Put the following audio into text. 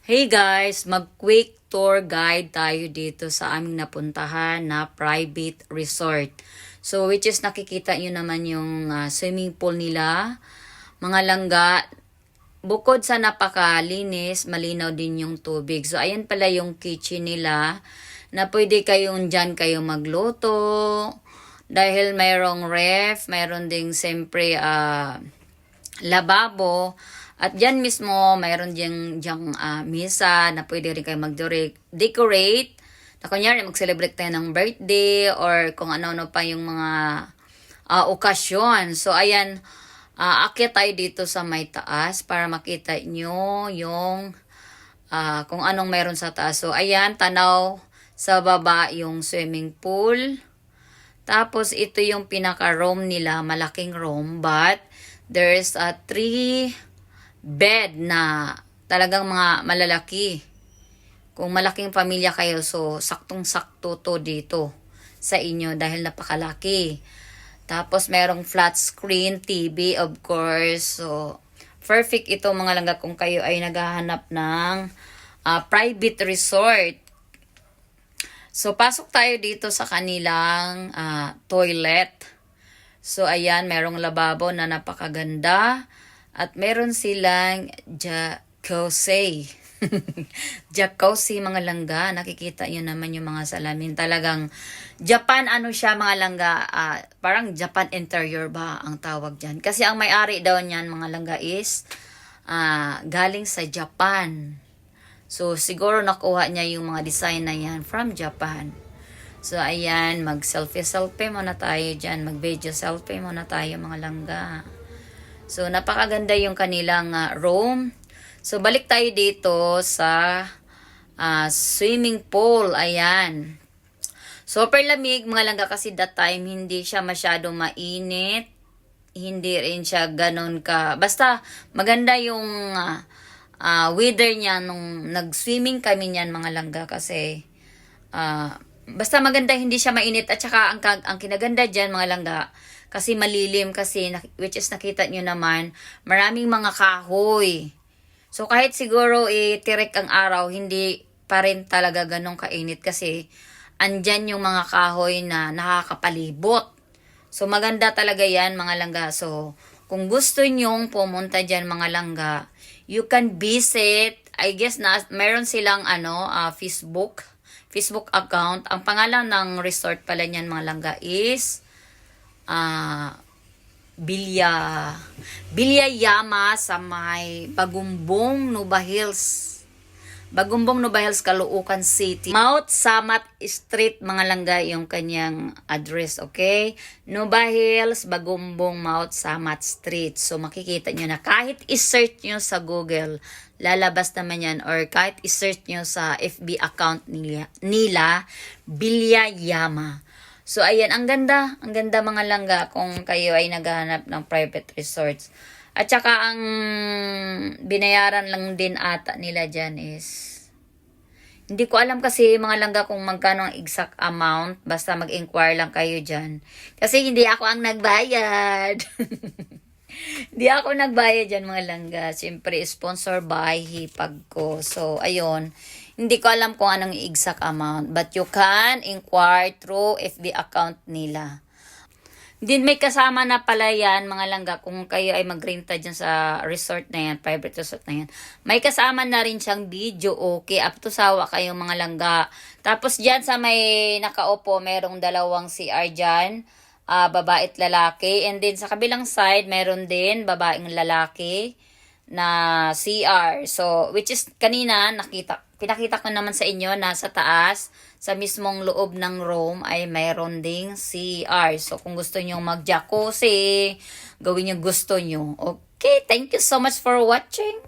Hey guys, mag-quick tour guide tayo dito sa aming napuntahan na private resort. So which is nakikita nyo naman yung swimming pool nila, mga langga. Bukod sa napakalinis, malinaw din yung tubig. So ayan pala yung kitchen nila na pwede kayong dyan kayo magluto. Dahil mayroong ref, mayroon ding siyempre lababo. At dyan mismo, mayroon diyang misa na pwede rin kayo mag-decorate. Na kunyari, mag-celebrate tayo ng birthday or kung ano-ano pa yung mga okasyon. So, ayan, akyat tayo dito sa may taas para makita nyo yung kung anong meron sa taas. So, ayan, tanaw sa baba yung swimming pool. Tapos, ito yung pinaka-room nila, malaking room. But, there's 3 bed na talagang mga malalaki. Kung malaking pamilya kayo, so saktong-sakto to dito sa inyo dahil napakalaki. Tapos merong flat screen TV, of course. So perfect ito mga langga kung kayo ay naghahanap ng private resort. So pasok tayo dito sa kanilang toilet. So ayan, merong lababo na napakaganda. At meron silang jacuzzi. Jacuzzi mga langga. Nakikita nyo naman yung mga salamin. Talagang Japan ano siya mga langga. Parang Japan interior ba ang tawag dyan. Kasi ang may-ari daw niyan mga langga is galing sa Japan. So siguro nakuha niya yung mga design na yan from Japan. So ayan, mag-selfie muna tayo dyan. Mag-video selfie muna tayo mga langga. So, napakaganda yung kanilang room. So, balik tayo dito sa swimming pool. Ayan. Super lamig mga langga kasi that time hindi siya masyadong mainit. Hindi rin siya ganun ka. Basta maganda yung weather niya nung nag-swimming kami niyan mga langga kasi basta maganda hindi siya mainit at saka ang kinaganda dyan mga langga kasi malilim kasi, which is nakita nyo naman, maraming mga kahoy. So kahit siguro tirik ang araw, hindi pa rin talaga ganun kainit kasi andyan yung mga kahoy na nakakapalibot. So maganda talaga yan mga langga. So kung gusto nyong pumunta dyan mga langga, you can visit, I guess na meron silang Facebook account. Ang pangalan ng resort pala niyan mga langga is Bilyayama sa may Bagumbong, Nuba Hills. Bagumbong, Nuba Hills, Caloocan City. Mount Samat Street, mga langga, yung kanyang address, okay? Nuba Hills, Bagumbong, Mount Samat Street. So, makikita nyo na kahit i-search nyo sa Google, lalabas naman yan. Or kahit i-search nyo sa FB account nila Bilyayama. So, ayan, ang ganda mga langga kung kayo ay naghahanap ng private resorts. At saka, ang binayaran lang din ata nila dyan is, hindi ko alam kasi mga langga kung magkano ang exact amount. Basta mag-inquire lang kayo dyan. Kasi hindi ako ang nagbayad. Hindi ako nagbayad dyan mga langga. Siyempre, sponsor by Hipag ko. So, ayun. Hindi ko alam kung anong exact amount. But you can inquire through FB account nila. Din may kasama na pala yan, mga langga, kung kayo ay magrenta dyan sa resort na yan, private resort na yan. May kasama na rin siyang video, okay, up to sawa kayong mga langga. Tapos dyan sa may nakaupo, merong 2 CR dyan, babae at lalaki. And then sa kabilang side, meron din babaeng lalaki na CR. So, which is kanina, pinakita ko naman sa inyo, nasa taas, sa mismong loob ng room ay mayroon ding CR. So, kung gusto nyo mag-jacuzzi, gawin yung gusto nyo. Okay, thank you so much for watching.